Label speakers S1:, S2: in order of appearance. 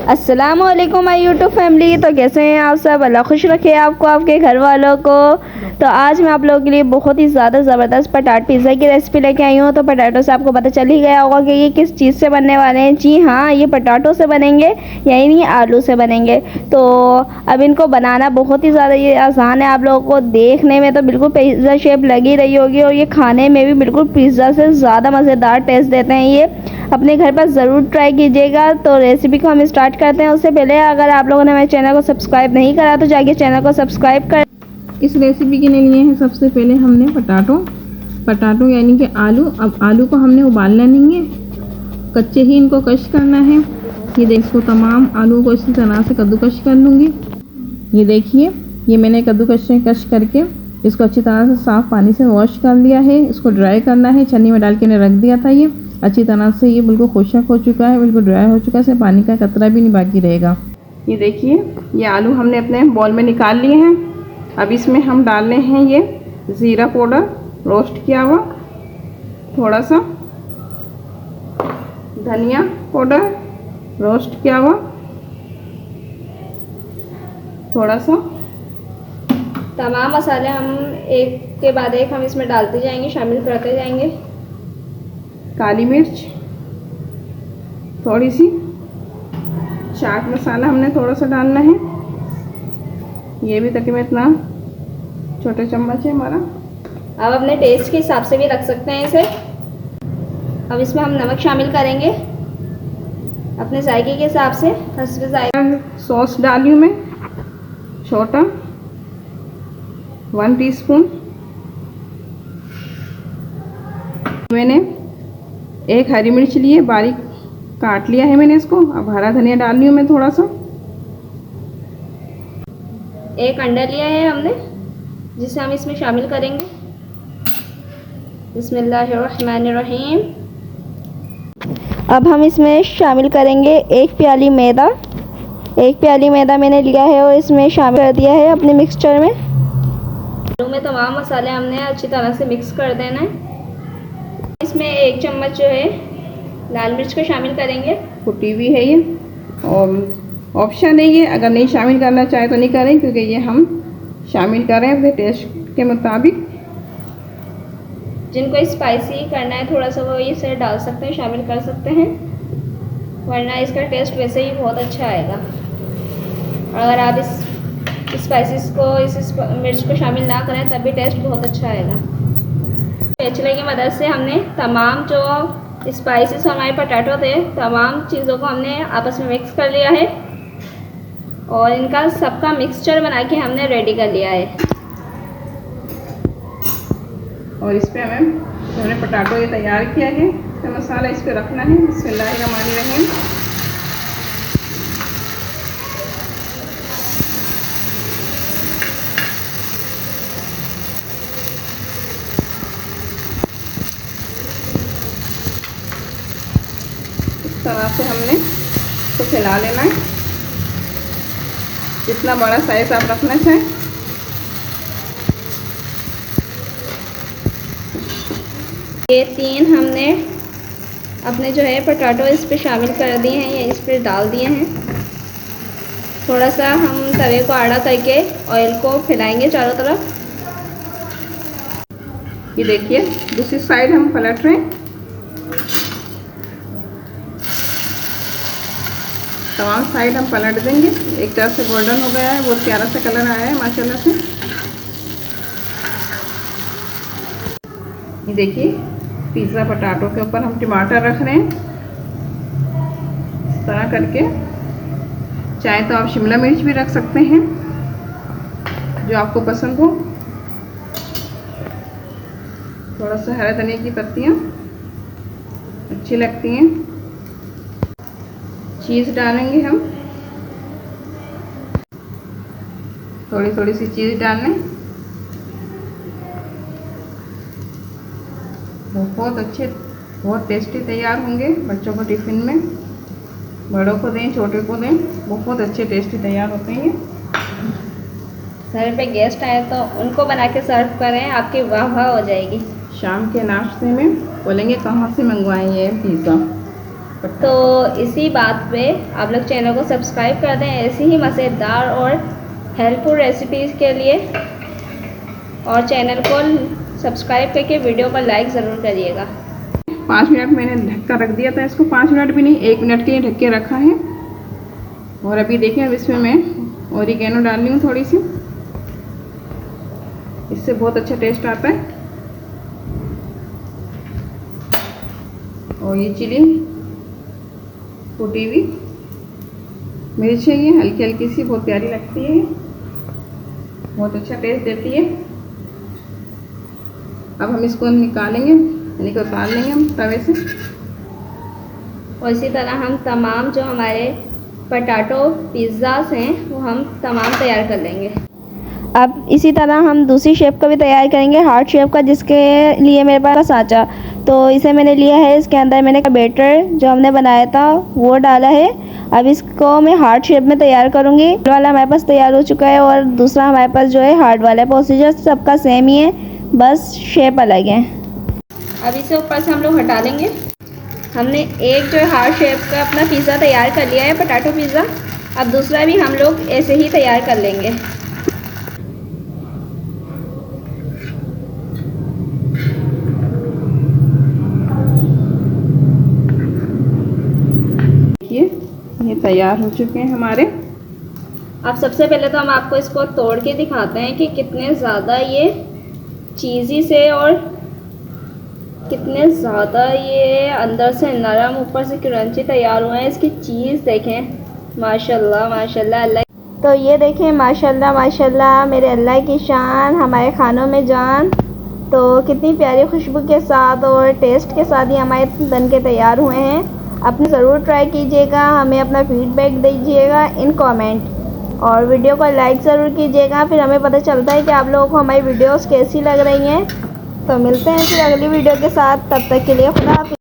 S1: अस्सलामुअलैकुम my YouTube family. तो कैसे हैं आप सब? अल्लाह खुश रखे आपको, आपके घर वालों को। तो आज मैं आप लोगों के लिए बहुत ही ज़्यादा ज़बरदस्त पटाट पिज़्ज़ा की रेसिपी लेके आई हूँ। तो पटाटो से आपको पता चल ही गया होगा कि ये किस चीज़ से बनने वाले हैं। जी हाँ, ये पटाटो से बनेंगे, यानी आलू से बनेंगे। तो अब इनको बनाना बहुत ही ज़्यादा ये आसान है। आप लोगों को देखने में तो बिल्कुल पिज़्ज़ा शेप लगी रही होगी, और ये खाने में भी बिल्कुल पिज़्ज़ा से ज़्यादा मज़ेदार टेस्ट देते हैं। ये अपने घर पर ज़रूर ट्राई कीजिएगा। तो रेसिपी को हम स्टार्ट करते हैं। उससे पहले अगर आप लोगों ने मेरे चैनल को सब्सक्राइब नहीं करा तो जाके चैनल को सब्सक्राइब कर।
S2: इस रेसिपी के लिए हैं सबसे पहले हमने पटाटो यानी कि आलू। अब आलू को हमने उबालना नहीं है, कच्चे ही इनको कश करना है। ये देखो, तमाम आलू को इसी तरह से कद्दूकश कर लूँगी। ये देखिए, ये मैंने कश करके इसको अच्छी तरह से साफ़ पानी से वॉश कर लिया है। इसको ड्राई करना है, छन्नी में डाल के रख दिया था। ये अच्छी तरह से ये बिल्कुल खुशक हो चुका है, बिल्कुल ड्राई हो चुका है, इसमें पानी का कतरा भी नहीं बाकी रहेगा। ये देखिए, ये आलू हमने अपने बॉल में निकाल लिए हैं। अब इसमें हम डालने हैं ये ज़ीरा पाउडर रोस्ट किया हुआ, थोड़ा सा धनिया पाउडर रोस्ट किया हुआ, थोड़ा सा।
S1: तमाम मसाले हम एक के बाद एक हम इसमें डालते जाएंगे, शामिल करते जाएंगे।
S2: काली मिर्च थोड़ी सी, चाट मसाला हमने थोड़ा सा डालना है। ये भी तकरीबन इतना छोटे चम्मच है हमारा।
S1: आप अपने टेस्ट के हिसाब से भी रख सकते हैं इसे। अब इसमें हम नमक शामिल करेंगे अपने जायके के हिसाब से। हस्ब जायका
S2: सॉस डाली हूँ मैं, छोटा 1 टीस्पून। मैंने एक हरी मिर्च ली है, बारीक काट लिया है मैंने इसको। अब हरा धनिया डाल रही हूँ मैं थोड़ा सा।
S1: एक अंडा लिया है हमने, जिसे हम इसमें शामिल करेंगे। बिस्मिल्लाहिर्रहमानिर्रहीम। अब हम इसमें शामिल करेंगे 1 प्याली मैदा। 1 प्याली मैदा मैंने लिया है और इसमें शामिल कर दिया है अपने मिक्सचर में। आलू में तमाम मसाले हमने अच्छी तरह से मिक्स कर देना है। इसमें 1 चम्मच जो है लाल मिर्च को शामिल करेंगे।
S2: कुटी हुई है ये, और ऑप्शन है ये, अगर नहीं शामिल करना चाहे तो नहीं करें, क्योंकि ये हम शामिल करें अपने टेस्ट के मुताबिक।
S1: जिनको स्पाइसी करना है थोड़ा सा, वो इसे डाल सकते हैं, शामिल कर सकते हैं, वरना इसका टेस्ट वैसे ही बहुत अच्छा आएगा। और अगर आप इस स्पाइसेस को, इस मिर्च को शामिल ना करें तब भी टेस्ट बहुत अच्छा आएगा। स्पैचुला की मदद से हमने तमाम जो स्पाइसेस हमारे पटाटो थे, तमाम चीज़ों को हमने आपस में मिक्स कर लिया है, और इनका सबका मिक्सचर बना के हमने रेडी कर लिया है।
S2: और इस पर हमने पटाटो ये तैयार किया है, तो मसाला इस पर रखना है। बिस्मिल्लाहिर्रहमानिर्रहीम। इस तरह से हमने इसको फैला लेना है, जितना बड़ा साइज आप रखना चाहें।
S1: ये 3 हमने अपने जो है पटाटो इस पे शामिल कर दिए हैं, या इस पे डाल दिए हैं। थोड़ा सा हम तवे को आड़ा करके ऑयल को फैलाएंगे चारों तरफ।
S2: ये देखिए, दूसरी साइड हम पलट रहे हैं। तमाम साइड हम पलट देंगे। एक तरफ से गोल्डन हो गया है, बहुत प्यारा सा कलर आया है माशाल्लाह से। ये देखिए, पिज़्ज़ा पटाटो के ऊपर हम टमाटर रख रहे हैं, इस तरह करके। चाहे तो आप शिमला मिर्च भी रख सकते हैं, जो आपको पसंद हो। थोड़ा सा हरा धनिया की पत्तियाँ अच्छी लगती हैं। चीज़ डालेंगे हम, थोड़ी थोड़ी सी चीज़ डालने। बहुत अच्छे, बहुत टेस्टी तैयार होंगे। बच्चों को टिफ़िन में, बड़ों को दें, छोटे को दें, बहुत अच्छे टेस्टी तैयार होते हैं।
S1: घर पे गेस्ट आए तो उनको बना के सर्व करें, आपकी वाह वाह हो जाएगी।
S2: शाम के नाश्ते में बोलेंगे कहाँ से मंगवाएं ये पिज़्ज़ा।
S1: तो इसी बात पे आप लोग चैनल को सब्सक्राइब कर दें ऐसी ही मज़ेदार और हेल्पफुल रेसिपीज़ के लिए, और चैनल को सब्सक्राइब करके वीडियो पर लाइक ज़रूर करिएगा।
S2: 5 मिनट मैंने ढक कर रख दिया था इसको, 5 मिनट भी नहीं, 1 मिनट के लिए ढक के रखा है। और अभी देखिए, अब इसमें मैं ओरिगेनो डाल रही हूँ थोड़ी सी, इससे बहुत अच्छा टेस्ट आता है। और ये चिली कुटी हुई मिर्च है, ये हल्की हल्की सी, बहुत प्यारी लगती है, बहुत अच्छा टेस्ट देती है। अब हम इसको निकालेंगे, यानी कि उतार लेंगे हम तवे से।
S1: और इसी तरह हम तमाम जो हमारे पटाटो पिज़्ज़ास हैं वो हम तमाम तैयार कर लेंगे। अब इसी तरह हम दूसरी शेप का भी तैयार करेंगे, हार्ट शेप का, जिसके लिए मेरे पास साँचा, तो इसे मैंने लिया है। इसके अंदर मैंने बैटर जो हमने बनाया था वो डाला है। अब इसको मैं हार्ट शेप में तैयार करूँगी। वाला हमारे पास तैयार हो चुका है और दूसरा हमारे पास जो है हार्ट वाला है। प्रोसीजर सबका सेम ही है, बस शेप अलग है। अब इसे ऊपर से हम लोग हटा लेंगे। हमने एक जो है हार्ट शेप का अपना पिज़्ज़ा तैयार कर लिया है, पटाटो पिज़्ज़ा। अब दूसरा भी हम लोग ऐसे ही तैयार कर लेंगे।
S2: ये तैयार हो चुके हैं हमारे।
S1: अब सबसे पहले तो हम आपको इसको तोड़ के दिखाते हैं कि कितने ज़्यादा ये चीज़ी से और कितने ज़्यादा ये अंदर से नरम ऊपर से क्रंची तैयार हुए हैं। इसकी चीज़ देखें, माशाल्लाह माशाल्लाह अल्लाह। तो ये देखें, माशाल्लाह माशाल्लाह, मेरे अल्लाह की शान, हमारे खानों में जान। तो कितनी प्यारी खुशबू के साथ और टेस्ट के साथ ही हमारे बन के तैयार हुए हैं। अपने ज़रूर ट्राई कीजिएगा, हमें अपना फीडबैक दीजिएगा इन कमेंट, और वीडियो को लाइक ज़रूर कीजिएगा। फिर हमें पता चलता है कि आप लोगों को हमारी वीडियोस कैसी लग रही हैं। तो मिलते हैं फिर अगली वीडियो के साथ, तब तक के लिए खुदा हाफिज़।